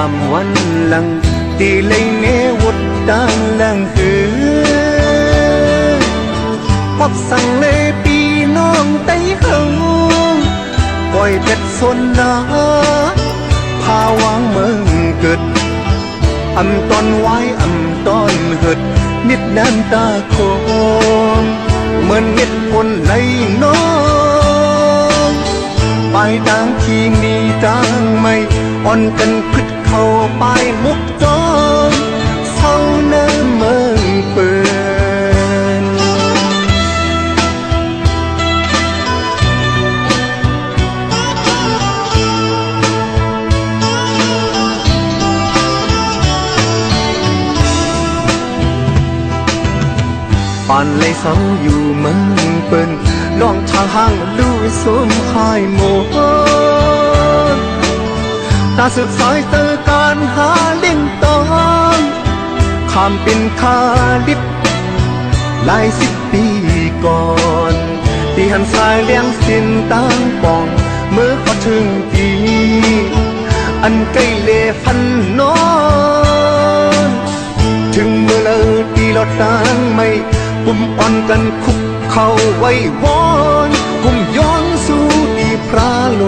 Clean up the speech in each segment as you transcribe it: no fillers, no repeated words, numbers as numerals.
3 วันหลังตีเลยเนวดดังลังพบสั่งเลยปีน้องไต้เฮาปล่อยเป็ดสนนาพาวางเมืองเกิดอำตอนไว้อำตอนเหิดมิดน้ำตาคงเหมือนมิดคนไหลน้องไปต่างที่มีต่างไม่อ่อนกันพึดเข้าไปมุกจองเศร้าเนื้อเมืองเปินปานเลยเศร้าอยู่เมืองเปินน้องทางห้างลู่สมหายหมดตาสึกสายเตอการหาเล่นตองข้ามเป็นคาลิบหลาย10 ปีก่อนที่หันสายเลี้ยงสินตั้งปองเมื่อเขาถึงปีอันใกล้เลฟันนอนถึงเมื่อเลอตีลอดตังไม่ปุ่มอ่อนกันคุกเข้าไว้วอนกุมย้อนสู่ที่พระโล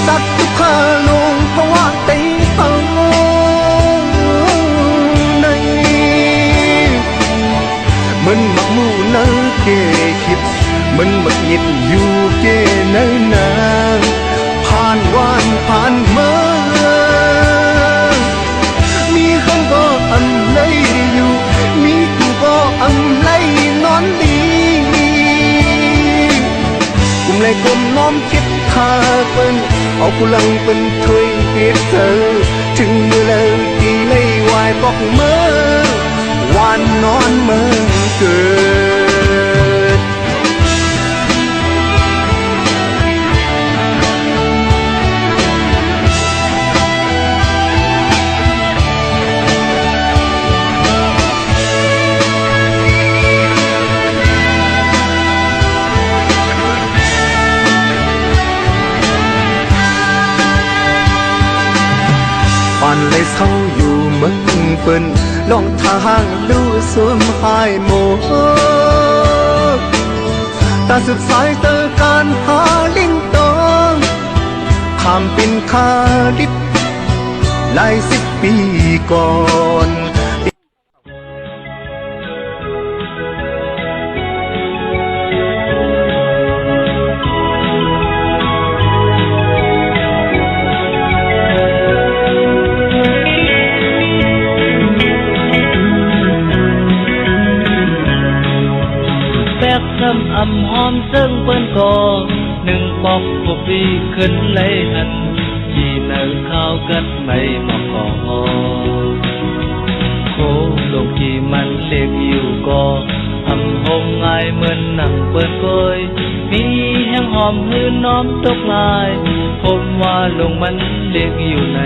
ตัดทุกข้าลงเพราะว่าไต้เฮาในมันมักมูเนอเกคิดมันมักหยิบอยู่เกเนนางผ่านวันผ่านเมื่อมีห้องก็อำไลอยู่มีกูก็อำไลนอนดีกุมเลยกลมน้อมคิดทาเปิ้นเอากุลังเปิ้นช่วยเปียกเธอถึงเมื่อเลยตีเลยวายบอกเมื่อวันนอนเมื่อเกิดปานเลยเศร้าอยู่เมืองเปิ้นลองทางลู่สวมหายหมดตาสุดสายเตอการหาลิ้นตองข้ามเป็นคาดิบหลาย10 ปีก่อนอำหอมซึ่งเปิ้นก็1 ปอกกปีขึ้นเลยหันที่เนื้อข้าวกัดไม่มาก่อโคลงที่มันเล็กอยู่ก็อำหงง่ายเหมือนหนังเปิ้นก้อยมีแห้งหอมหื้นน้อมตกลายผมว่าลงมันเล็กอยู่ไหน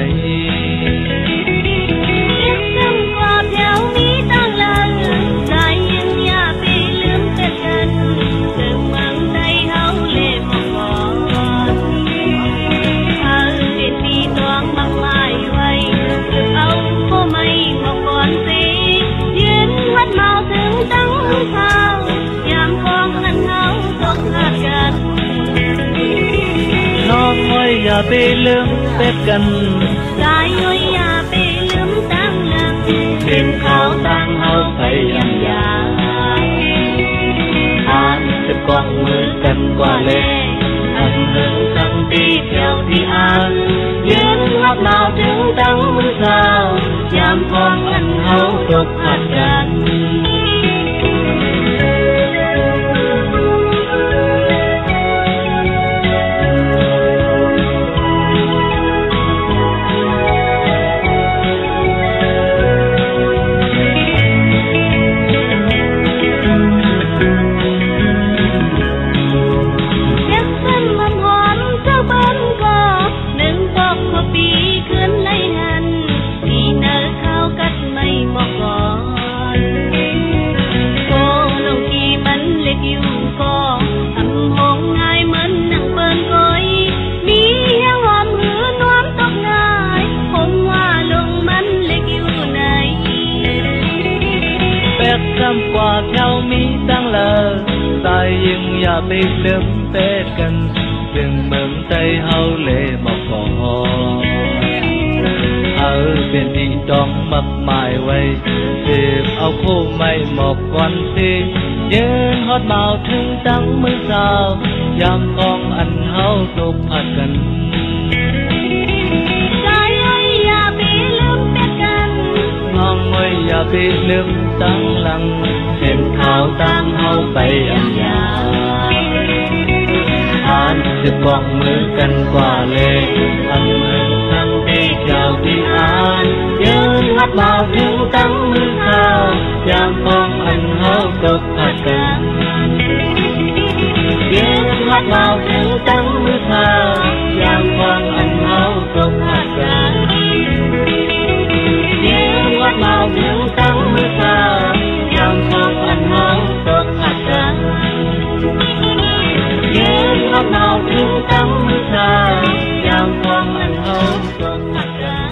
อย่าไปลืมเป็ดกันสายย้อยอย่าไปลืมตั้งนังเป็นเขาตั้งเฮาไปยังยาอ่านจะกองมือกันกว่าเล่อันหนึ่งคำที่เที่ยวที่อ่านยืนรับหนาวถึงตั้งมือสาวยามพองอันเฮาตกขัดกัน เหมาะก่อน งอย่าไปลืมเป็ดกันเรื่องเมืองใจเฮาเล่หมอกก่อเป็นอีดองมักหมายไว้เก็บเอาคู่ไม่หมอกวันสิยืนฮอดเบาถึงตั้งมือสาวยามกองอันเฮาตกผัดกันใจเอ้ยอย่าไปลืมเป็ดกันน้องเอ้ยอย่าไปลืมตั้งหลังเห็นข่าวตั้งเฮาไปอันยาวอ่านจะกองมือกันกว่าเลยอันเหมือนทั้งที่เจ้าที่อ่านยืนฮัดเบาถึงตั้งมือเท้ายามกองอันเฮาตกผัดกันยืนฮัดเบาถึงตั้งมือเท้ายามกองอันเฮาตกผัดกันยืนฮัดเบาถึงตั้งมือเท้ายามกองอันเฮาตกผัดกันยืนฮัดเบาถึงตั้งมือเท้ายามกองอันเฮาตกผัดกัน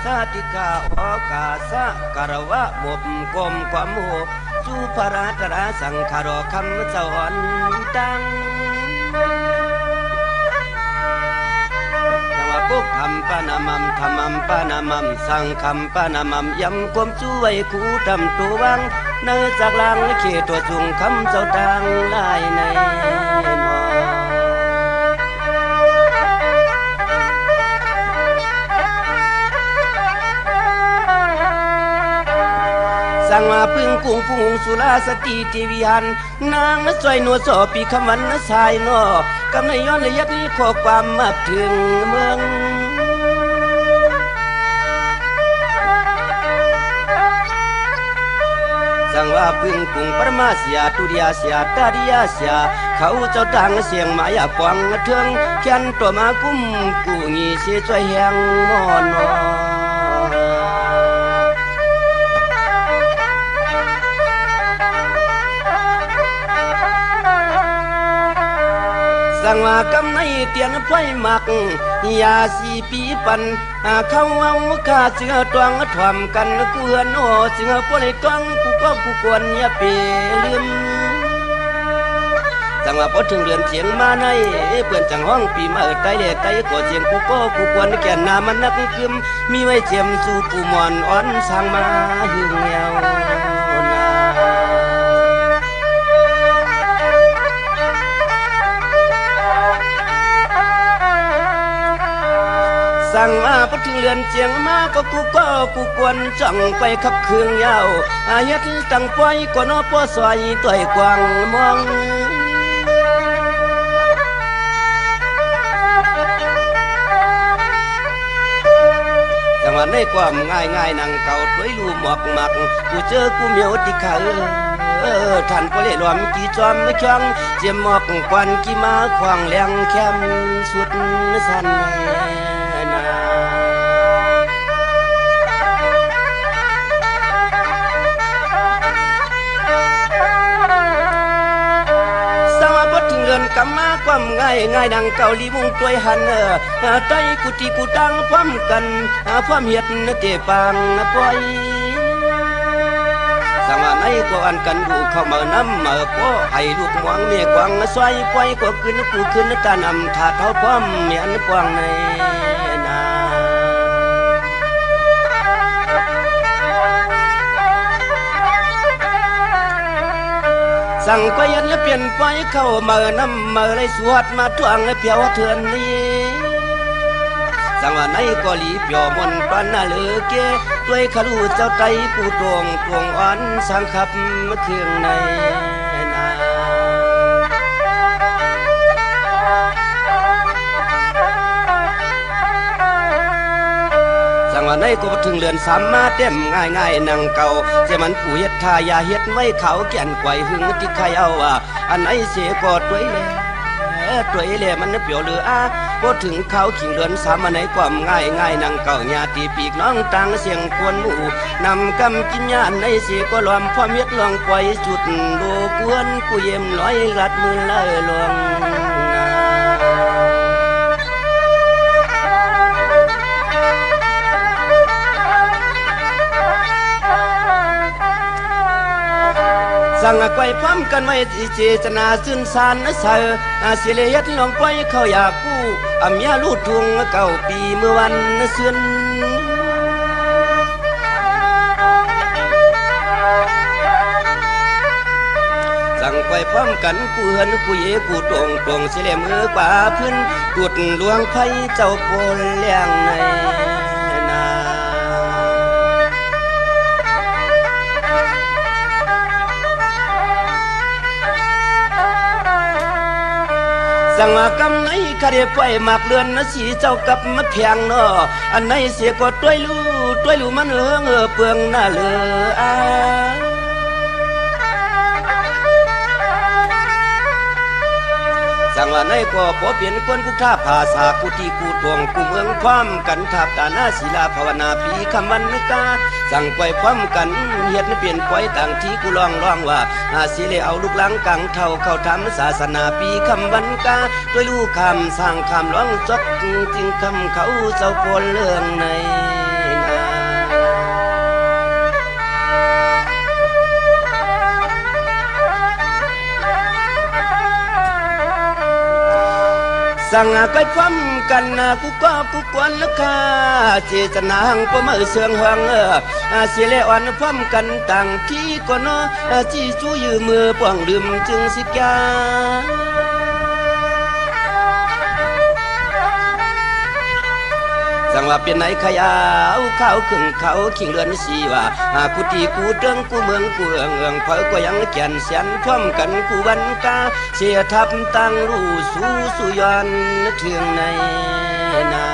สาติกาโอกาสะกรวะบบกลมความโหสุภราตราสังขารคำสอนดังแต่ว่าพวกทำปานามัมธรรมัมปานามัมสังคำปานามัมยำความช่วยคู่ทำตัววังเนื้อจากลังเขตตัวจุงคำเจ้าดังลายในสังวา พึ่งกุ้งพุงสุราสติทีวิหันนางนัจอยนัวสอปีคำวันนชายนอกำในย้อนละเอียดนี้ข้อความมาถึงเมืองสั่งว่าพึ่งกุ้งปรมาเสียตุริยาเสียตาดิยาเสียเขาเจ้าดังเสียงมายากวางเทืองแค้นตัวมากุ้มกูงีเสียช่วยแหงมอนสั่งว่ากำในเตียนไฟหมักยาสีปีปันเขาเอาข้าเสือตวงทวมกันกูเหือนโอเสือปนตวงกูก็กูควรอย่าเปลืมสั่งว่าพอถึงเรือนเสียงมาในเพื่อนจังห้องปีมาไตเด็กไตกอเสียงกูก็กูควรแก่นนามันนักคืมมีไว้เจียมสูดกูมอนอ่อนสร้างมาหึงเงาสั่งมาพอถึงเรือนเจียงมาก็กูกวนจังไปขับเครื่องยาวเฮ็ดตั้งปล่อยก็นอปอซอยต่อยกวางมองจังหวะในความง่ายนั่งเก่าถวยลูหมอกหมักกูเจอกูเหมียวติขาท่านก็เลยรวมกี่จอมไม่ช่องเจียมหมอกควันกี่มาควางแรงแคมสุดสันกำมาความง่ายดังเกาหลีมุ่งตัวหันใจกุฏิกูตั้งพร้อมกันพร้อมเหียดเตะปางปล่อยสังว่าในก็อันกันดูเข้ามาน้ำมาพ่อให้ลูกหวังเมียกวางซอยปล่อยก็ขึ้นกูขึ้นตานำถาเท้าพร้อมเมียนกวางในนาสั่งก็ยันและเปลี่ยนไปเข้ามาน้ำมาเลยสวดมาทวงและเพียวเถื่อนนี้สั่งว่าในก็หลีเปียวมนปันนาเลือเกด้วยขลูเจ้าใจกูตวงอ่อนสังขับเครื่องในนาสั่งว่าในก็ถึงเรือนสามมาเต็มง่ายนั่งเก่าเจ้ามันผู้เฮ็ดทายาเฮ็ดไว้เขาแก่นไกวหึงที่ใครเอาว่าอันไหนเสียก็ตัวเล่มันเปียวเหลือพอถึงเขาขิงเรือนสามในความง่ายนั่งเก่าญาติปีกน้องต่างเสียงควนหมู่นำกำกินญาณในเสียก็ล้อมความเฮ็ดลองปล่อยจุดโลกวนกูเยี่ยมร้อยรัดมือละลวงสั่งไว้พร้อมกันไว้เจตนาซื่นสานเสอเสียเฮ็ดลองปล่อยเขาอยากกู้เมียลูดทุงเก่าปีเมื่อวันเสื่อนสั่งไว้พร้อมกันกูเฮือนกูเยกูตรงเสียมือกว่าพื้นตุดหลวงไผเจ้าโพลเลี้ยงในสั่งกำไหนคดีไฟหมากเลือนสีเจ้ากับมะเพียงนออันไหนเสียก็ต้วยลู่มันเปืองหน้าเลือสั่งว่าในก็พอเปลี่ยนคนผู้ท่าภาษากูที่กูตวงกูเมืองพร้อมกันทับตาหน้าศิลาภาวนาปีคำวันกาสั่งปล่อยพร้อมกันเฮ็ดเปลี่ยนปล่อยต่างที่กูร้องว่าสิเลเอาลูกหลังกังเท่าเข้าทำศาสนาปีคำวันกาด้วยลูกคำสร้างคำร้องจกจึงคำเขาเจ้าโพลเรื่องในสั่งไปพร้อมกันกูกวนละค่าเจตนาหังปมือเสืองหังเสียเลอ่อนพร้อมกันต่างที่ก็นอจี้จู้ยืมมือป้องลืมจึงสิกา สั่งว่าเป็นไหนขยาวข้าวขึ้นเขาขิงเรือนสีว่ากูตีกูเติงกูเมืองกูเอืองเผอก็ยังแก่นเสียนพร้อมกันกูวันกาเสียทับตั้งรู้สู้สุยอนถึงในนา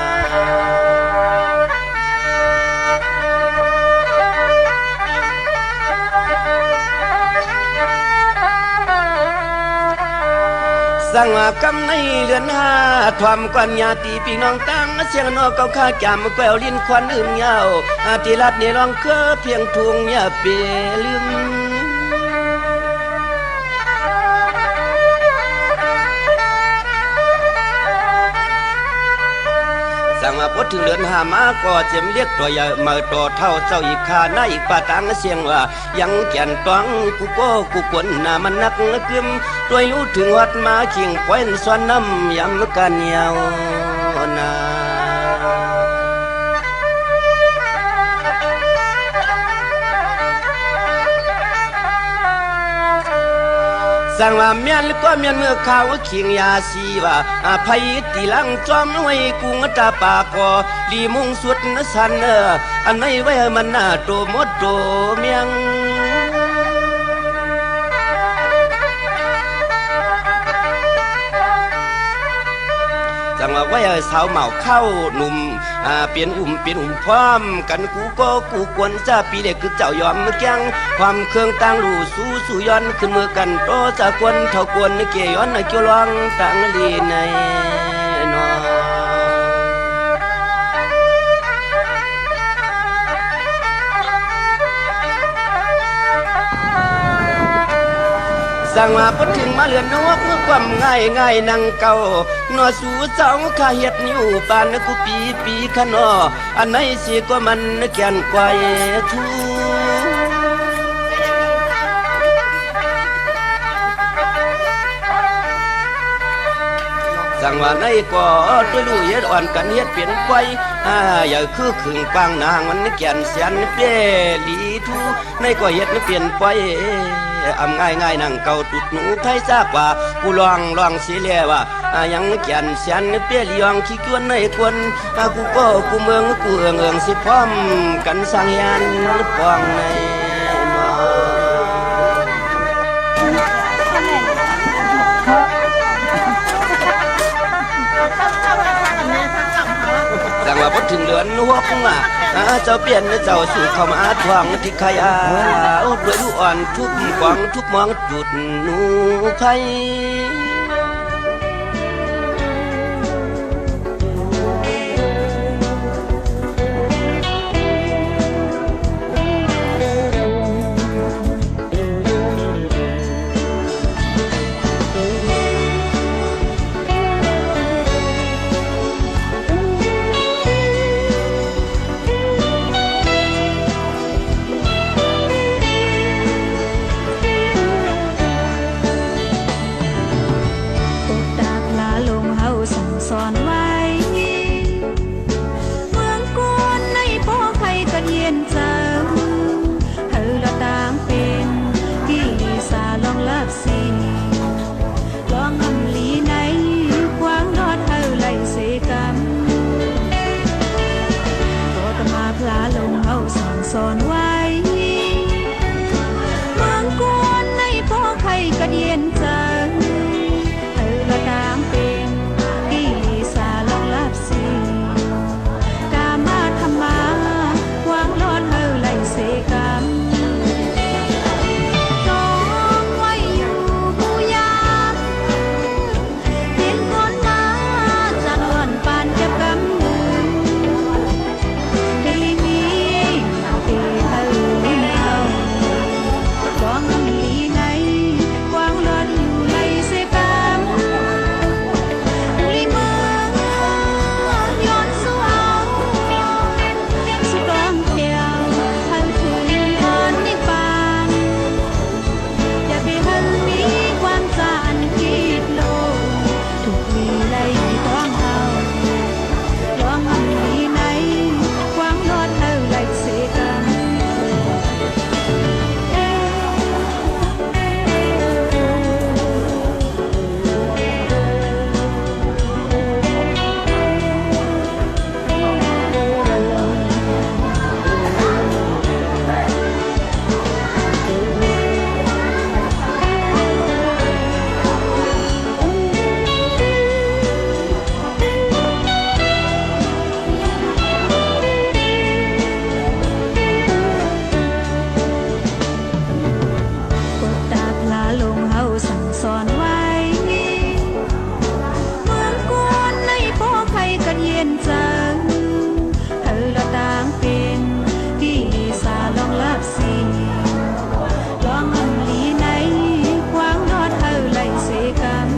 สั่งว่ากำในเรือนห้าทวามกวนญาติพี่น้องตั้งเสียงนอกเก่าข้าจำแกวลิ้นควันอึมเงาอาทิรัดนี่ร้องเคือเพียงทุงอย่าเปลืมสั่งมาพดถึงเดือนหามาก็เจ็มเรียกตัวใหญ่มาต่อเท่าเจ้าอีกขาหน้าอีกป่าตังเสียงว่ายังแก่นต้องกูก็กูกวนหน้ามันนักกึมตัวอยู่ถึงวัดมาขิงควันสวนน้ำยำกันยาวนาสั่งว่าเมียนก็เมียนเมื่อข้าวขิงยาสีว่าภัยตีลังจอมไว้กุงตาปากอลีมุงสุดนสันอันไม่ไว้มันหน้าโตมดโตเมียงจังว่าไว้สาวเหมาเข้าหนุ่มเปลี่ยนพร้อมกันกูก็กูกวนจะปีเด็กคือเจ้ายอมแกงความเครื่องตั้งรูสู้ย้อนขึ้นมือกันโตจะกวนเท่ากวนเกย้อนเกี่ยวร้องตั้งลีในนอสั่งมาพดถึงมาเลือนนวกเมื่อความง่ายนั่งเก่านอสู่เจ้าข้าเฮ็ดนิ้วปานกูปีขนออันไหนสิก็มันแก่นกว่าทูสั่งว่าในก็ตัวลูกเฮ็ดอ่อนกันเฮ็ดเปลี่ยนไปอย่าคือขึงปางนางมันแก่นเสียนเปลีทูในก็เฮ็ดเปลี่ยนไปอำง่ายนั่งเก่าตุดหนูไทยทราบว่ากูลองสิเลียว่ายังแก่นเสียนเปลียงขี้กวนในคนกูก็กูเมืองกูเอืองสิพร้อมกันสร้างยันปองในสั่งว่าพดถึงเดือนหัวคงเจ้าเปลี่ยนเจ้าสู่เข้ามาทวงที่ขยาวด้วยลูกอ่อนทุกกวางทุกมองจุดหนูไทย ย็นจังเธอละต่างเป็นที่สาลองลับสิลองอันลีไหนควางรอดเธอไหลเสกัน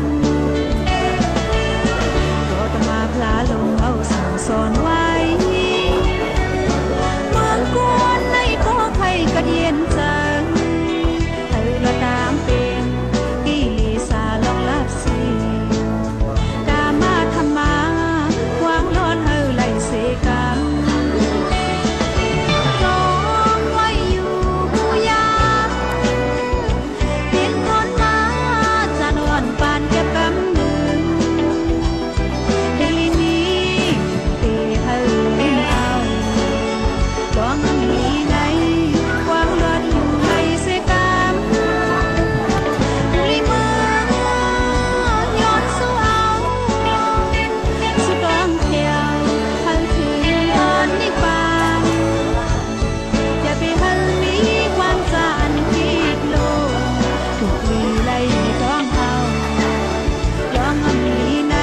ก็จะมาพลาลงเอาสั่งสอนไว้เมืองกวนในก็ใครก็เย็นจังเธอละต่างเป็นที่สาลองลับสิกามาทำมาควางรอดเธอไหลเสกันร้องไว้อยู่ผู้ยามเห็นคนมาจะนอนปานเก็บกำหนึ่งเดลีนี้ตีเธอเล่นเอาร้องมีไหนควางรอดอยู่ไหลเสกันลีเมืองย้อนสู้เอาสุดร้องเที่ยวเธอคือย้อนในป่าอย่าไปหันมีความจานคิดโลถูกลีไล่ต้องเอาร้องมีไหน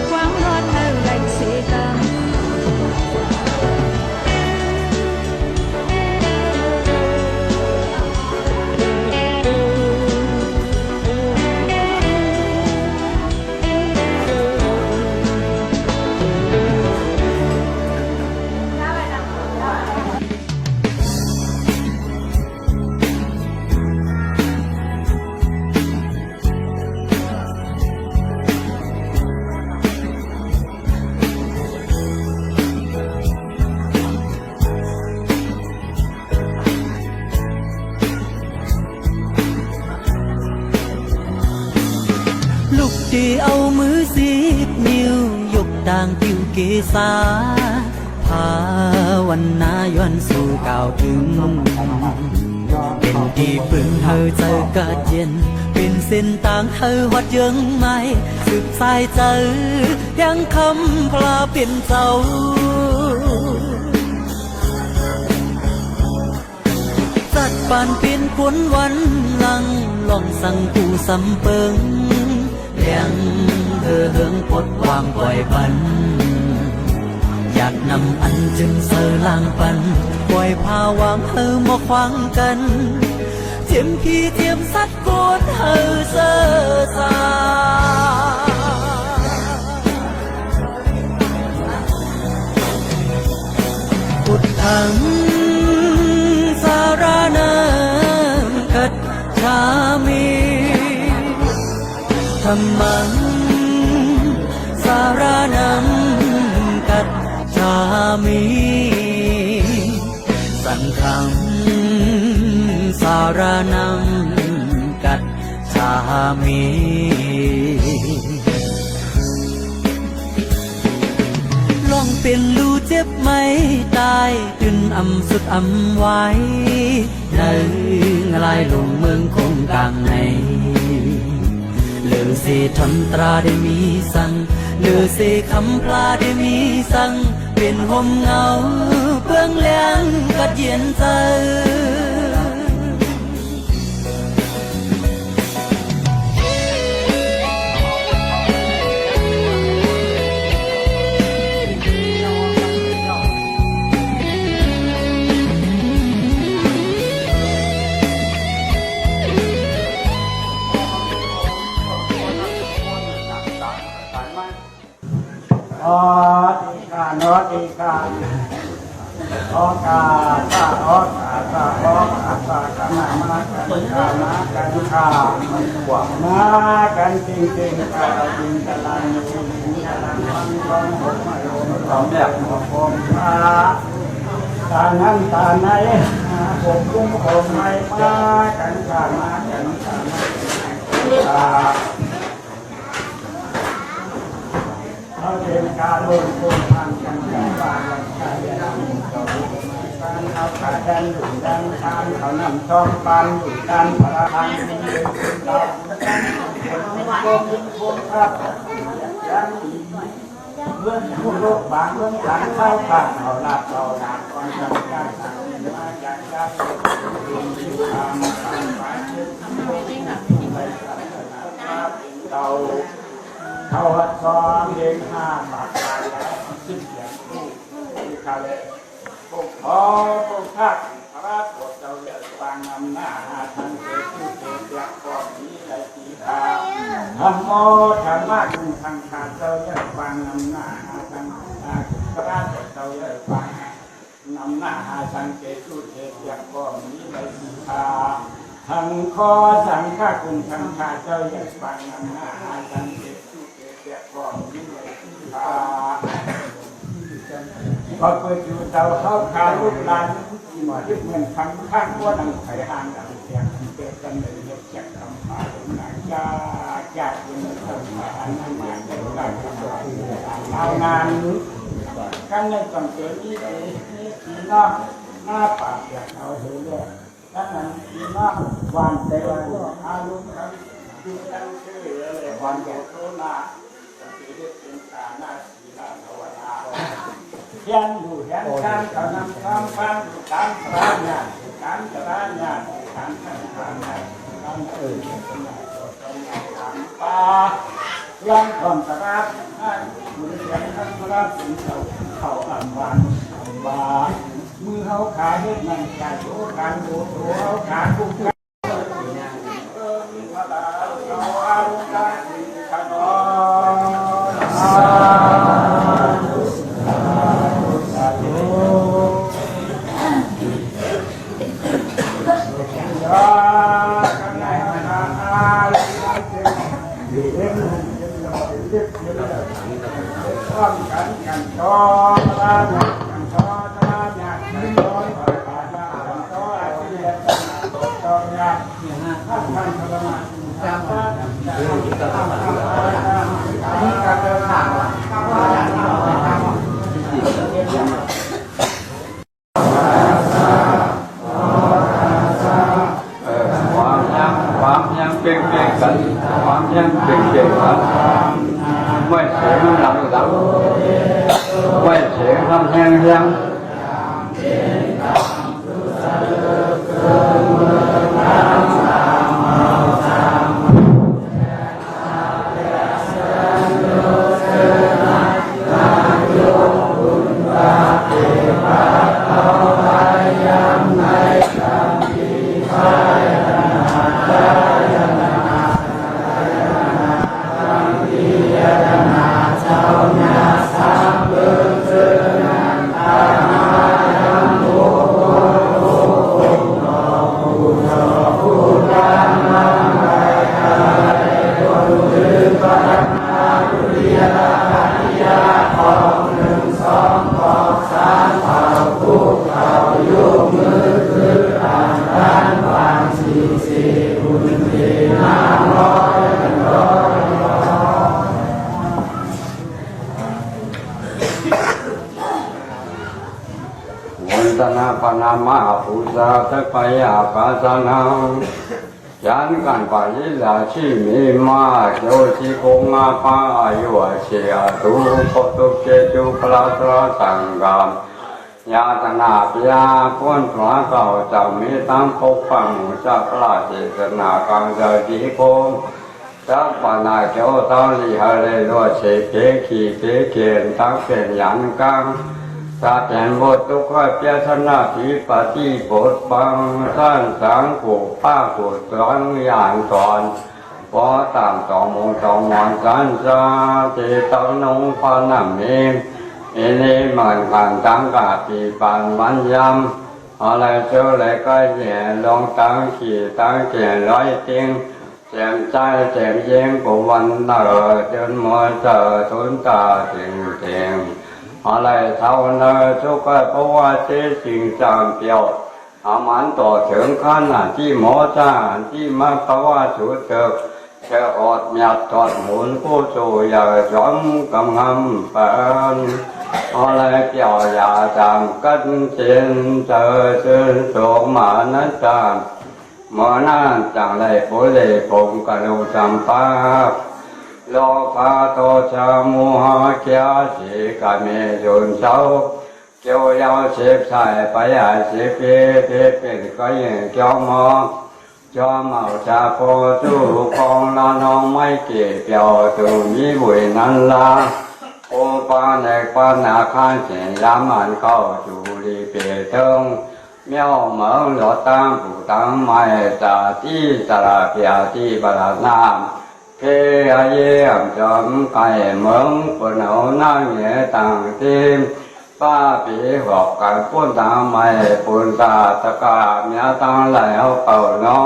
ความรอดเธอไหลเสกัน ลูกดีเอามือ10 นิ้วยกด่างผิวเกษาภาวนาย้อนสู่ก้าวถึงเป็นที่พึ่งเธอเจอกาดเย็นเป็นเส้นต่างเธอฮอดยังไม่สืบสายเจอยังคำพลาเป็นเจ้าจัดปานเป็นคนวันหลังลองสั่งผู้สำเปิงเลี้ยงเธอเฮืองปลดวางปล่อยปันอยากนำอันจึงเสอลางปันปล่อยพาวางเธอมาขวางกันเทียมพี่เทียมสัตว์โกนเธอเสอสาพุทธังสารนังคัจฉามิธัมมังสารนังคัจฉามิสังฆังสารนังคัจฉามิลองเป็นรู้เจ็บไหมตายจนอำสุดอำไว้ในลายลงเมืองคงกลางในเลือเสทนตราได้มีสั่งเลือเสคำพลาได้มีสั่งเป็นห่มเงาเบื้องแรงกัดเย็นใจอดีกาโนดีกาโอกาสาโอกาสาโอกาสากันมากันกามากันคามากันจริงจริงกาจริงกาลันจริงกาลันฟังฟังหกมาโยมสองแบบหกผมมาตานั้นตาไหนผมกุ้งผมไม่มากันกามากันกามาเราเป็นการลงทุนทางการเงินบาทการเงินการเอาขาดันอยู่ดันทางเขานำช่องปันอยู่ดันพลังมีเราโกงโกงครับดันเรื่องผู้โลกบางเรื่องหลังเข้าผ่านเขาหลับก่อนทำการสั่งมาจากการทำไปเราเขาซ้อมเลี้ยง5 บาท าเลพวกขอพวกทักพระโปรดเจ้าเลือกฟังนำหน้าทางเกิดผู้เกิดอยากก่อนนี้ในสีตาธรรมโมธรรมะคุณทางขาเจ้าเลือกฟังนำหน้าทางพระโปรดเจ้าเลือกฟังนำหน้าทางเกิดผู้เกิดอยากก่อนนี้ในสีตาทางคอสังฆคุณทางขาเจ้าเลือกฟังนำหน้าทางเกิดผู้เกิดอยากก่อนนี้ในสีตาพอเปิดอยู่เตาเข้าขาลูกหลานที่มาที่เหมือนทำข้างว่าดังไข่ห่างดังเสียงเกิดกันเลยเรียกจากคำพาหลงหนักจากเป็นต้นมาอันนั้นมาเป็นการทำเอางานกันในตอนเกิดนี้ทีน้องหน้าปากอยากเอาเหือแล้วนั้นทีน้องวันแต่วันอารุณครับดูตั้งชื่อเลยวันแก่โซนาเป็นการหน้าสีหน้าภาวนาเฮียนอยู่เฮียนการกำลังทำฟังการสร้างงานการสร้างงานการทำงานการเป็นงานต่อไปทำป่ายังคนสร้างมือเสียงทั้งสร้างสิ่งเขาอ่านวันบ่ามือเขาขาเฮ็ดนั่งใจโอ้การโดดเขาขาทุกข์มีพลังเราอารมณ์ได้ขนต้องกันกันต่อตาหนักกันต่อตาหนักกันต่อตาหนักกันต่ออะไรเรียนต่อหนักท่านท่านพระมาจำว่านี่การเดินทางความยังเปลี่ยนกันความยังเปลี่ยนกันไม่เสียงหลังไม่เสียงทำแห้งปนามาภูษาทะปยากาสนังยันกันปายิลาชิมีมาโยชิโกงาปาอายุเชียตุโคตุเกจุพลาสระสังกามยาตนาปยาพ้นพระเก่าจะมีตามปกปังจะพระเจตนากังจะดีโกจะปนาเจ้าตาลีฮะเลโลเชเกขีเกเกนทั้งเป็นยันกังสาแทนบททุกข้อเปียชนะทีปฏิบทบังสั้นสังกุป้ากุศลอย่างสอนพอตามต่อมงต่อมอนสันสาเจตนงพานามีอินิมันกันตั้งกาปีปันมันยำอะไรเจ้าอะไรก็แย่ลองตั้งขี่ตั้งแก่ร้อยติ้งแจ่มใจแจ่มเย็นกวันเนอจนมัวเจอทุนตาเต็งเต็งอะไรเท่านั้นทุกข์เพราะว่าเจสิ่งจำเปียวอามันต่อถึงขั้นที่หมอจ้าที่มาเพราะว่าสุดเถิดจะอดหยัดถอดหมุนผู้สู่อย่าจอมกำงำเป็นอะไรเปียวอย่าจำกันเช่นเจอเชิญโสมานันจามเมื่อนั้นจังเลยผู้เล่ผมกระดูจำปาโลภะโทสะโมหะเกียรติกาเมจุนเจ้าเกี่ยวยาวเสพใส่ไปอาเสพเป็นก็ยังเกี่ยวมอจอมเอาชาโพสู้คองละน้องไม่เกี่ยวตัวมีบุญนั้นละโอ ปาเนกปานาคันเสียยามันเข้าจุลีเปียเทิงเมียวเหมืองหลอตังผู้ตังไม่จาที่สระเปียที่บาลน้ำเพยเยี่ยมจอมไก่เหมืองปนเอานั่งเหนือต่างทีมป้าปีหอกกันป้นตามไม่ปุนตาตะกาเมียตังแล้วเป่าน้อ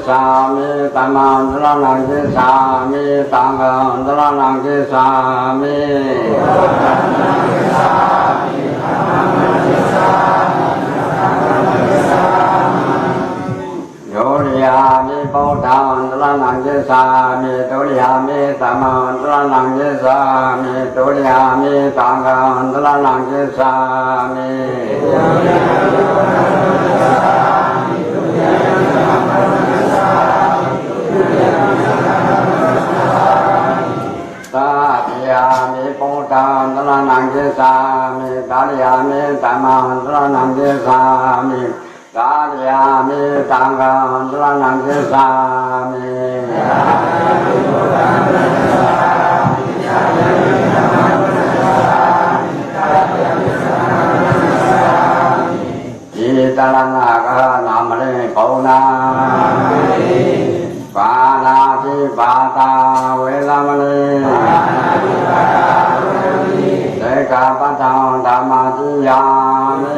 สามีตามังตระนังเจสามีตังกังตระนังเจสามีโยริยามิปุถาตระนังเจสามีตุริยามิตามังตระนังเจสามีตุริยามิตังกังตระนังเจสามีตาติยามิปุถาตระนังเจสามิตาติยามิตามังตระนังเจสามิตาติยามิตังกังตระนังเจสามิอิตาลังอาคานามะเลปุนาปานาติปาตาเวลามณีเสกาปัฏฐานธรรมจิยามิ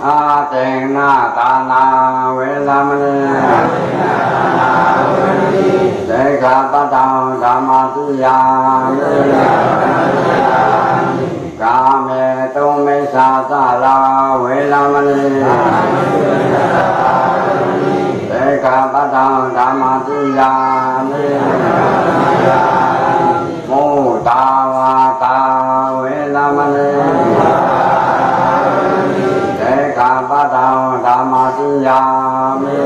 อาเจงนาตานาเวลามณีเสกาปัฏฐานธรรมจิยามิกาเมตุเมสาสาลาเวลามณีเสกาปัฏฐานธรรมจิยามิมุตาวาตาเวลามณีเสกาปัฏฐานธรรมจิยามิ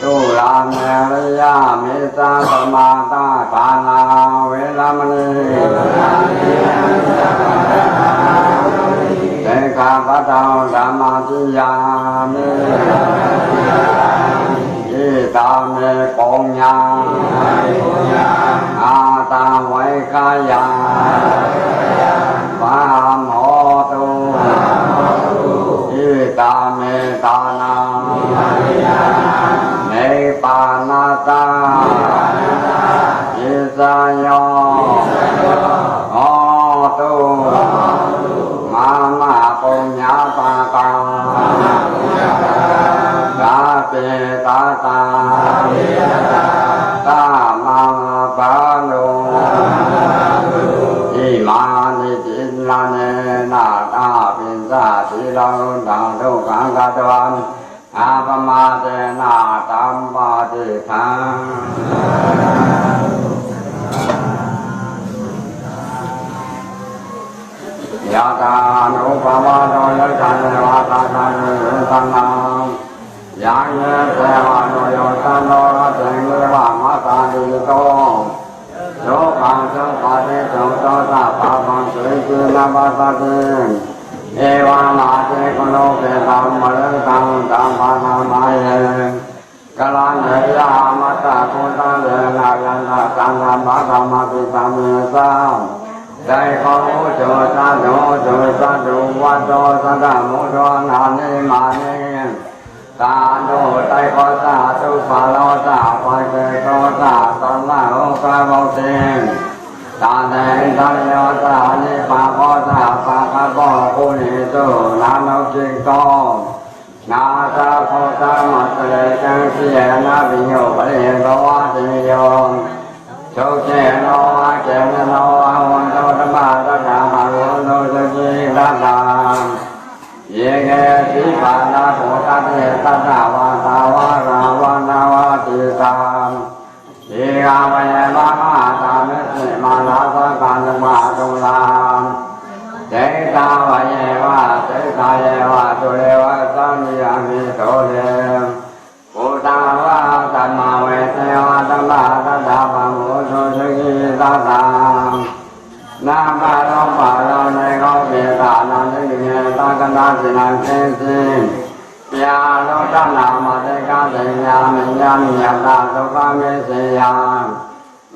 ตุลาเมรยามิสาสมาตาปานาเวลามณีเสกาปัฏฐานธรรมจิยามิอิตาเมปุญญาอาตาไว้กายาปามโหตุอิตาเมตานาเนปานาตาอิสายโยโหตุมามาปุญญาปาตากาเปตาตาตามังปานุอิมานิจิลาเนนาตาปินสาธิลังดังทุกขังกัตวันอาปมาเตนาตัมปาติทังยะตานุปวาโนยะจันเนวะตาคันตังนังยังเยเสวะโนโยตันโนระเตงเวะมะตาดิโตโยคังสังปะเตสังโตตะปะปังสุจินาปะตะเตเอวะมาเตโกโลเกตัมมะเลตังตัมปะนามาเยกะลังเฮยามะต ตาโคตาเดนายันตาสังฆมาธรรมปิตามิสามได้ขอโจตาโนโจตาดุวัดโตสัตตมุโตนานิมานิตาโนไตโคตาตุปาโลตาปะเกโตตาตัลลาโอกาโมเตตาเดนตาโยตานิปะโคตาปะกะโกคุณิโตนาโนจิโกนาตาโคตามัตเลจังสิเยนะวิโยปะเรโกวะติโยโชเจโนวะเจนโนวะวันโตธรรมะตถามาโลโนสุจิรัตตาเยเกสิปานาโภตเตตัสสะวะตาวะราวะนาวะติตามเอกาเวมะมะตามิสิมาลาสังฆังมะตุลามเจตาวะเยวะเจตาเยวะตุเรวะสัมยามิโตเรปุตตาวะธัมมาเวเทวะธัมมาตัสสะปะโมโสสุขิตัสสะนาบาโรปะโรในเขาเปตานันทิเยตากันตาสินันเทสิยาโลตันนามาเตกาเตยามิยามิยตาสุขามิเสยา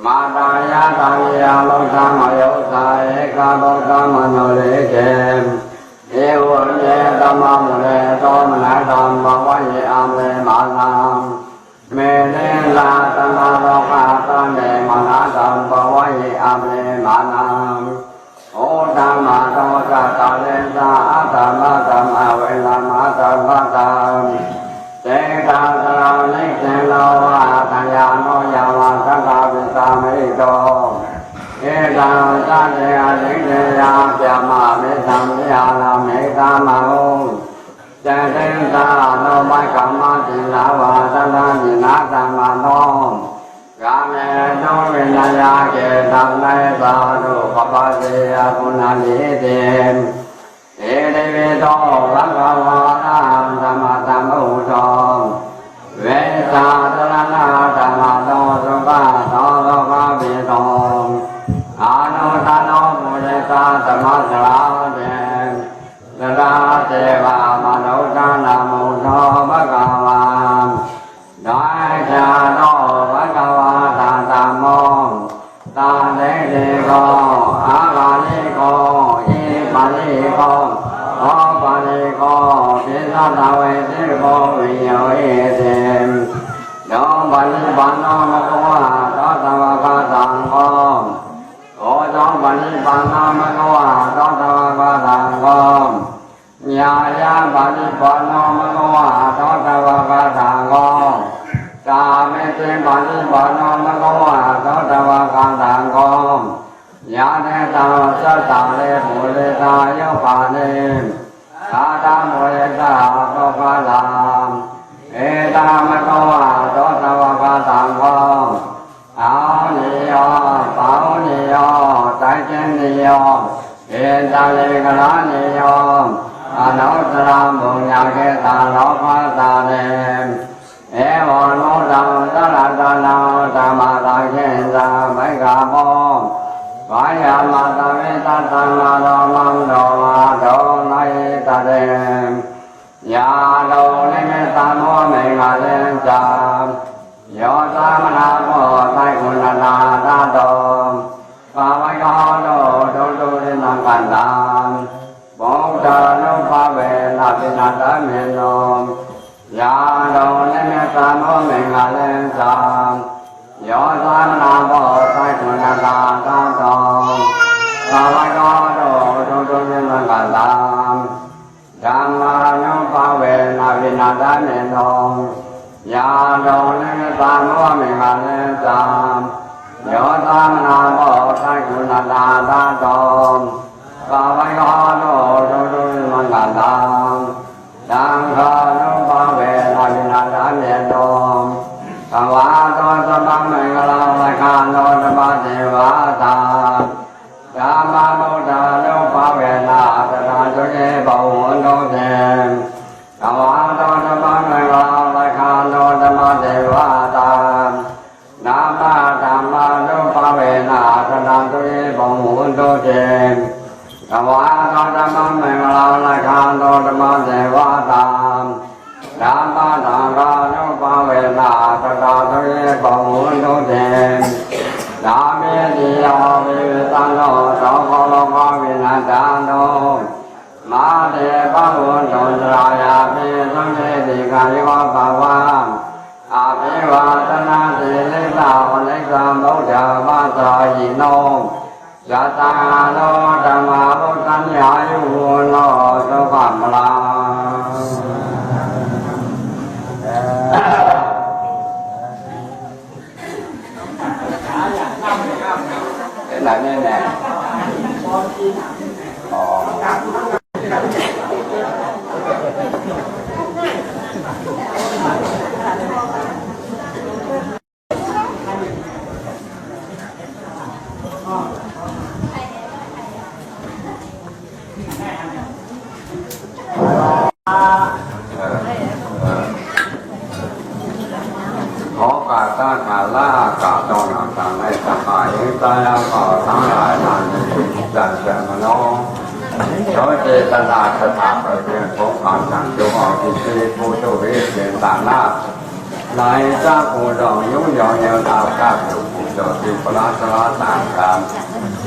มาตายาตายาโลตังอโยสาเอกาโลตังมโนเลเกเอวเยตัมมามุเลโตมนะตัมภวะเยอเมมานังเมเนลาตัมมาโลกาตันเดมานะตัมภวะเยอเมมานังโอตัมมาโตสัตตะเลสะอัตตมะตัมมาเวลามาตัมมะตัมเจตาสลานิเจโนวะทายาโนยาวะสังฆาปิตามิโตเอตังสัจเจอสิเตยาเปียมาเมตัมยาลาเมตามาโหเจเตตาโนมัยกัมมาติลาวะสันทานินาตัมมาโนกาเมโนวิญญาเกตังไนสาธุปปะเสยคุณานิเตเอเดเวโตรังกวานังธรรมะธัมโมโตเวสาตระนาธรรมะโตสุขะโตโลกะปิโตอานุตโนมุเรตาธรรมะสลาเตสลาเทวามนุษย์นามุโตภะคะวาได้ชาโตภะคะวาตาธัมโมตาเดเดโกอากาลิโกอิปาลิโกโอปาลิโกปิสัตตเวทิโกวิโยเอเตมโยปาลิปันโนมะโกวะโตตวะกะตังโกโอโตปาลิปันโนมะโกวะโตตวะกะตังโกญาญาปาลิปันโนมะโกวะโตตวะกะตังโกกาเมเตปาลิปันโนมะโกวะโตตวะกะตังโกยาเนตาสัตตะเลมุเลตาโยปาเนตาตามุเลตาโกกะลามเอตามะโกวะโตตวะกะตังโกเอานิโยเปานิโยใจเจนิโยเอตาเลกะลานิโยอนุตตรมุญญาเกตาโลภะตาเนเอวะโนตังสะระตะนาธัมมาตังเกสะไมกะโมวายามาตเวตัสสะนาโรมังโดมาโดนัยตะเดยาโลนิเมตตาโมเมฆะเลจามโยสามนาโมไตคุณนาตาโตปะวะโยโนโตโตรินังกันตังโมตะโนภะเวนะปินะตะเมโนยาโลนิเมตตาโมเมฆะเลจามโยสามนาโมไตคุณนาตาโตปะวะโยโนโตโตรินังกันตังธัมมานุภะเวนะปินะตะเมโนยาโลนิเมตตาโมเมฆะเลจามโยสามนาโมไตคุณนาตาโตปะวะโยโนโตโตรินังกันตังสังฆานุภะเวนะปินะตะเมโนภวะโตสัพพะมังคลังลักขาโนสัพพะเทวตาธัมมานุตานุภะเวนะตถาตุเยปะหุนโตเตภวะโตสัพพะมังคลังลักขาโนสัพพะเทวตานามาธัมมานุภะเวนะตถาตุเยปะหุนโตเตภวะโตสัพพะมังคลังลักขาโนสัพพะเทวตาธัมมาธังกานุภะเวนะตถาตุเย บองโนเทดาเมติยาวิตันโนสองโลกวินาจานโนมาเดปังวุโนตรายาภิสังเกติกายุภาวะอาภิวาทนาสิริสาวนิกามโลจามาสายิโนยะตาโนธรรมาพุทธัญญายุโนสุขัมลาเป็นไรแน่ๆอ๋อขอกาตากาล่ากาตองหนังต่างในสหายตายขอทั้งหลายนานจันเสมโนเขาเจตนาสถาปเพียงพบความสั่งจงออกที่ชีผู้โชคดีเพียงต่างหน้าในเจ้าผู้ดองยุ่งยองเยาวดาวข้าอยู่ผู้โชคดีพระสราต่างกัน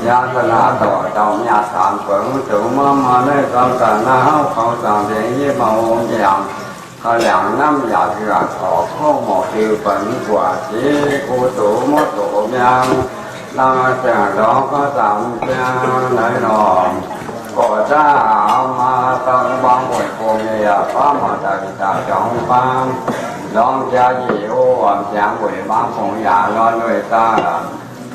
ยาสนาต่อเจ้าญาติสามเปิงถึงมาในตอนกันหน้าเขาสั่งเสียงยี่มาองค์ยามเขาหลังน้ำยาเถื่อนขอข้อหมอคือฝันกว่าที่กูตูมดตูยังลาแต่ร้องก็สั่งเจ้าไหนนอนก็จะเอามาตั้งบางหวยโคเมียฟ้ามาจากจากจองฟ้าลองจะยี่โอ้วเสียงหวยบางคงอย่าร้อนด้วยตา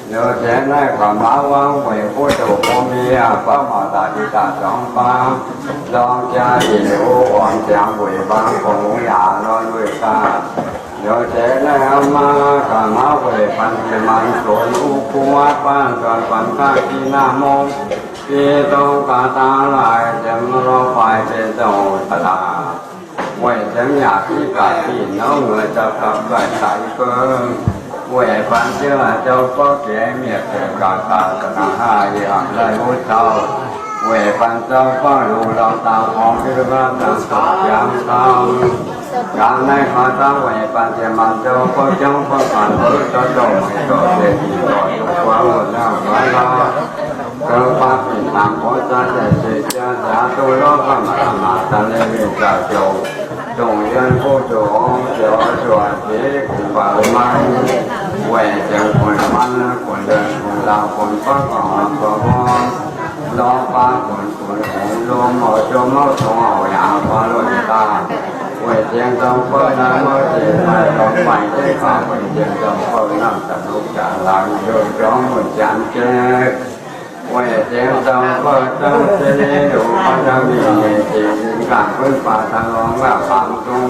เดี๋ยวเจ้าในความรักว่างหวยผู้ถูกโคเมียฟ้ามาจากจากจองฟ้าลองจะยี่โอ้วเสียงหวยบางคงอย่าร้อนด้วยตาเดี๋ยวเจ้าในมาข้ามาหวยปันเจมันโสนุคุวัดบ้านจวนปันข้าที่หน้ามงที่ต้องการตาลายจะมารอไฟเป็นเจ้าตาไว้ฉันอยากที่กาที่น้องเงยจะกลับไปใส่เกินไว้ปันเจ้าเจ้าก็แก่เมียเกิดการตาสนาหาอย่างไรรู้เจ้าไว้ปันเจ้าก็รู้เราตาของที่เราตาสดยามเช้าการในมาตาไว้ปันเจ้ามันเจ้าก็เจ้าก็ผ่านรู้จะโดนไม่โดนเด็กที่ต่ออยู่ความหมดแล้วไว้เราก็ปาปินางโคจรได้เสียจะตุโลกมาตะเลวิจะโจจงยันผู้จงเจ้าชวนที่คุณป่าไม้แหวกเจ้าคนมันคนเดินคนลาวคนฟังของตัวมองลองฟ้าคนลมหมอจมเอาทองเอาอย่างฟ้าลอยตาแหวกเจียงจงเปิดน้ำมือเจียงไม่ต้องไปได้ข้าวแหวกเจียงจงเปิดน้ำตะลุกจะหลังโยนจ้องเหมือนจันเจ้ไว้เจ้าเจ้าก็เจ้าเจริญดูพัฒมีจริงการพื้นป่าทางลองว่าความตรง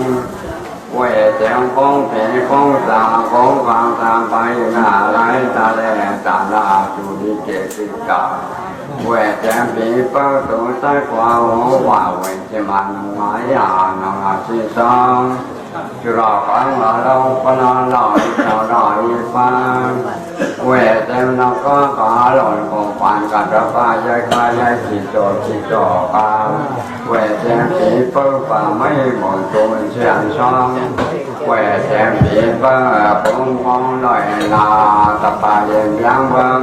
ไว้เจ้าคงเพียงคงสาคงความตามไปหน้าไรตาแดงตาลาจุดิเกติกาไว้เจ้าปีเปิดตัวใต้กว่าหัวว่าไว้เจ้ามันหมายานองอาศิสังจุฬาขังมาเราปนาลอยเจ้าลอยฟ้าเวทเต็มนักก็กาหล่นของฝันกันระบายย้ายคายย้ายขีดจอกาเวทเต็มผีเปิ้ลป่าไม่หมดตัวเชียนช่องเวทเต็มผีเปิ้ลปุ่งมองลอยลาตะปาเย็นยังเบิ้ง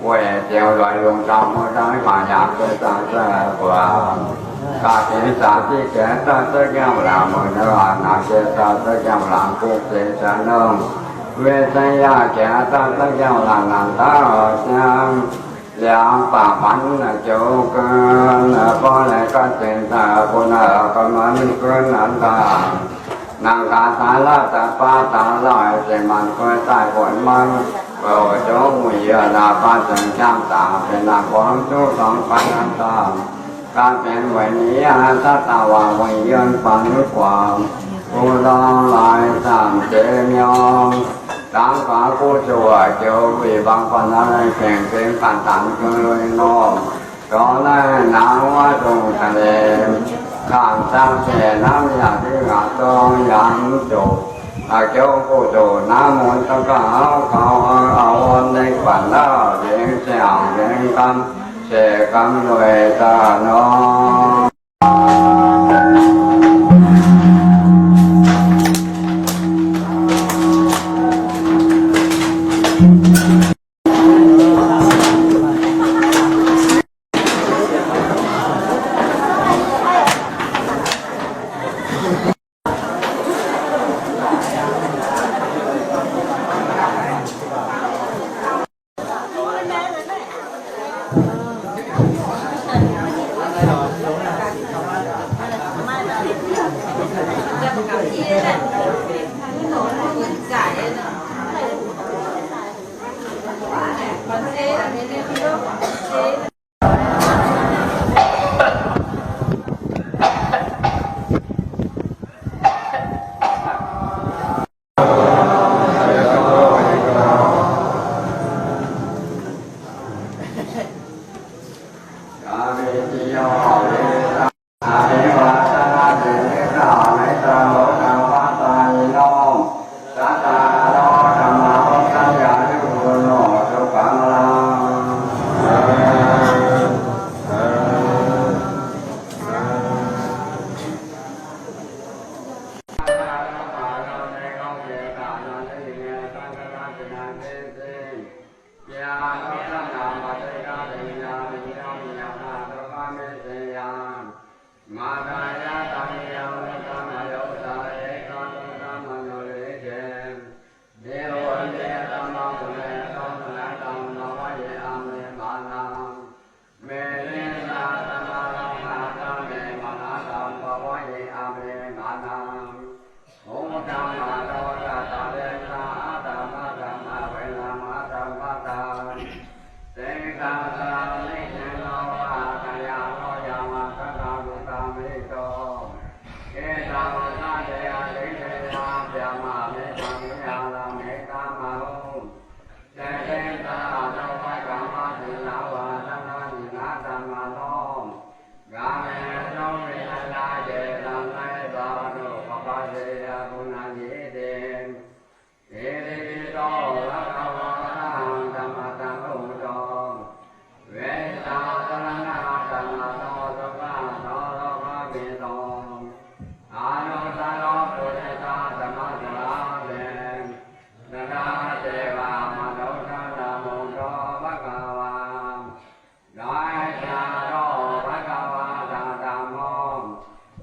เวทเจ้าลอยลงตามมือได้มาอยากเป็นตาแซ่กว่ากาเห็นสาที่แก่ตาเจ้าแก้วหลามือเนื้อนาเจตาเจ้าแก้วหลากุกเสจนงเวทยาแก่ตาเจ้าแก้วหลานันตายังยังป่ามันโจกันพอไหนก็เป็นตาคนก็มันเกินอันตานางกาตาลาตาป้าตาลอยเสมันก็ใต้ผลมันโอ้โจมุยนาป้าจังจ้างตาเป็นนางความชู้สองพันอันตาการเป็นวันนี้อาตตาวาวิญญาณปันความผู้รอลายสามเจมยองตั้งขาผู้ชั่วเจ้าวิบังปันอะไรแข่งเป็นการตันกันเลยน้องก็ได้นางว่าตรงทะเลข้างสร้างแช่น้ำยาที่งาตองยันจบเจ้าผู้โจน้ำมันต้องก็เขาเอาในฝันแล้วเลี้ยงเสียงเลี้ยงกันเสกังด้วยตาโน ยาโนสัญญาปัจจัยกาเตยามิยามิยานาตุกามิเสยามาตายาตามิยามิตามโยสาเอกาตุกามโนเลเจเดโรเจตัมมาปุเรตัมนาตัมนวเยอาเมมานังเมลินาตัมมาลังนาตัมเมมานาตัมปวเยอาเมมานังโอมตัมมาโตระตาเรนาตัมมาตัมมาเวนามาตัมมาตัมเตกาสานิเนโนวะกายาโนยามาคตาลุตามิโตเกตังนาเดอาเดเดนาเปียมาเมตังยาลาเมตามาหุเตเตตาโนวะกามาตินาวะนานานินาตัมมาโนกาเมโนวินาลาเจตังไนบานุปปะเสยะปุณาญิเตเอริโตละกาวะนังธัมมะตังโอโตเวตาตระนาตัมมะโนสุขะโนโลภะปิโตอานุตตโรปุริตาธัมมะสลาเตนะนาเทวามโนทันตโมโตภะคะวาไดชาโรภะคะวาตาธัมโม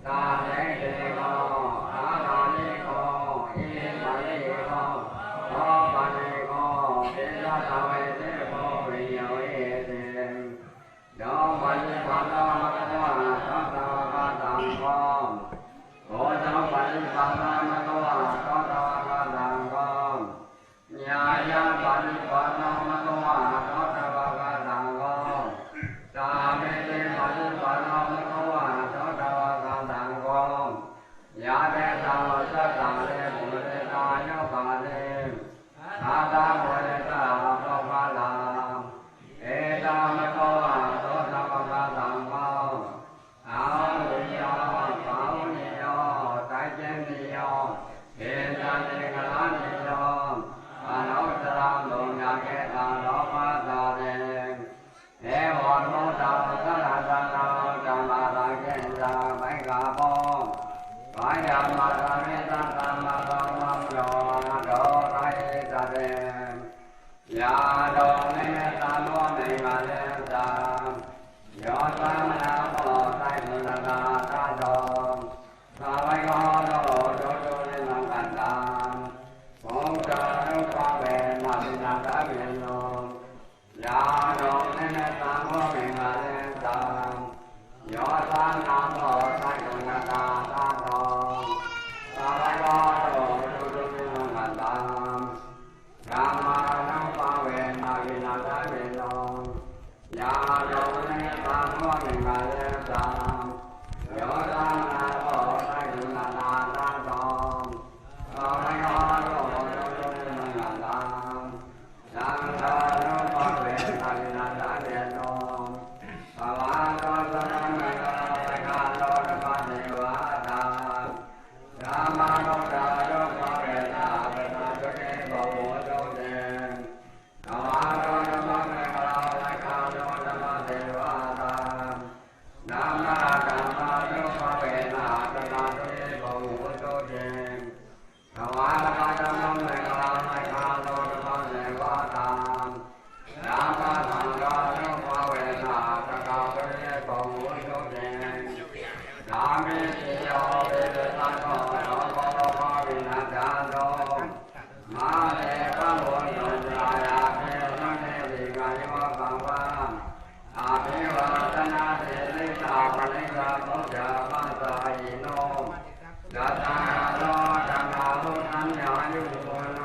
ตาเนติโกอาลานิโกอิมานิโกโอปะนิโกปิยะตะเวเตโกวิโยเอเตโยปัญญปันโนมะโตอะสัตตะวะกะตังโกโกโตปัญญปันโนมะโตอะสัตตะวะกะตังโกญาญาปัญญปันโนมะโตอะสัตตะวะกะตังโกสามิติปัญญปันโนมะโตอะสัตตะวะกะตังโกยาเตตังสัตตะเลปุเรตาโยปะเลอาตาปุเรตาโลภะลาเอตามะโตอะโสตะวะกะตังโกอาหุยโยปาหุนิโยไตเจนิโยเอตันเตกะลานิโยอนุตตรังโลญะเกตังโลภะตาเรเอวะโนตังสะระตะนาจัมมาตังเกตังไมกะโปกายามาตามิตังธัมมะธัมมังโยโดไรตะเรยาโดเนตาโนเมมะเลตาโยตัมนาโมไตมุตตาตาโตสาวัยโกโดโดโดเนนังกันตังโมจารุปะเวนะวินาตะเวโนยาโดเนตาโมเมมะเลตาโยตัมนาโมไตมุตตาตาโตสาวัยโกโดโดโดเนนังกันตังกามานังปะเวนะวินาตะเวโนยาโดเนตาโมเมมะเลตาโยตัมนาโมไตมุตตาตาโตสาวัยโกโดโดโดเนนังกันตังสังฆานุปะเวนะวินาตะเวโนภวะโตสัมมาสัมพุทธัสสะโลกปัจเจวะตาธัมมานุตตะโยปะเวนะเวนะตุเกโกโหตุเตภวะโตธัมมังเมฆลาภะคะโลธรรมเทวะตาธัมมาธัมมานุปะเวนะเวนะตุเกโกโหตุเตภวะโตธัมมังเมฆลาภะคะโลธรรมเทวะตาธัมมาธัมมานุปะเวนะเวนะตุเกโกโหตุเตสามิติโยวิเวตังโกโลภะภะวินาศโตมาเตปะโมโนจายาเทนะเนติกายโมกังวะอาภิวาทนาเทนิสาปนิกามุจจาปัสสายิโนยัตตาโลจันทาลุทัญญายุโกโน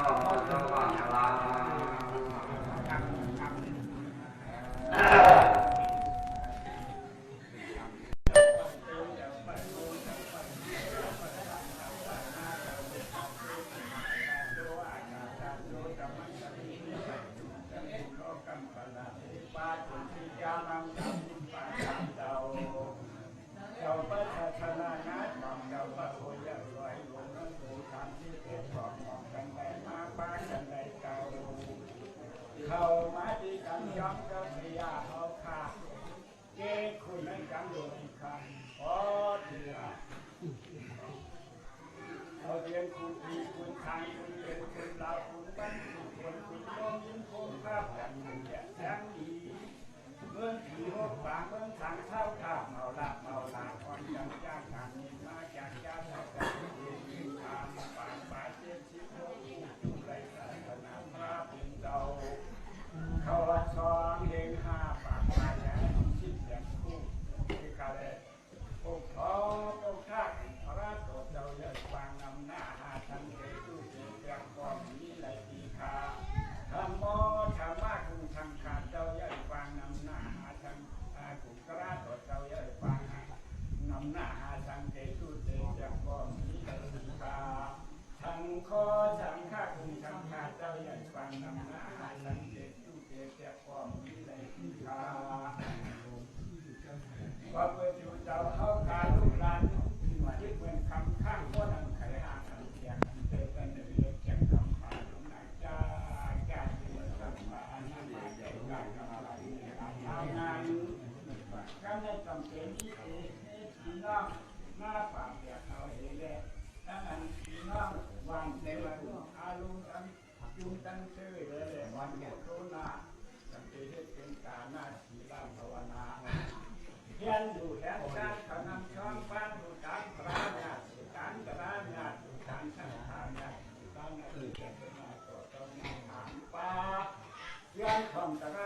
สุขังลาเข้ามาที่กันยอมกับพยาเอาขาเก้คุณนั้นกันโดยขาโอ้เถื่อเอาเรียนคุณทีคุณทางคุณเรียนคุณลาวคุณบ้านคุณคนคุณโยมยิ้มคุณภาพกัน การนำหน้าสังเกตดูเก็บแจกความมีในที่ขา ว่าเพื่อที่จะเข้าการลูกหลานที่เหมือนคำข้างก็นำไขหาคำเทียนเจอกันในเรื่องแจกคำผ่านของนายจ้าแก่ที่เหมือนคำผ่านนั่นมาแจกการกำลังทำงานก็ไม่จำเป็นที่พี่น้องหน้าปากเดียวเขาเห็นเลยดังนั้นพี่น้องวันในวันอารมณ์ยุ่งตั้งชื่อเลยวันโคนาสังเกตเป็นการหน้าที่ร่างภาวนาเรียนอยู่แทนการขนำช่องบ้านดูการปราญาดูการกระญาดูการช่างทานญาดูการเกิดเป็นมาตัวตนถามป้าเรียนของกระ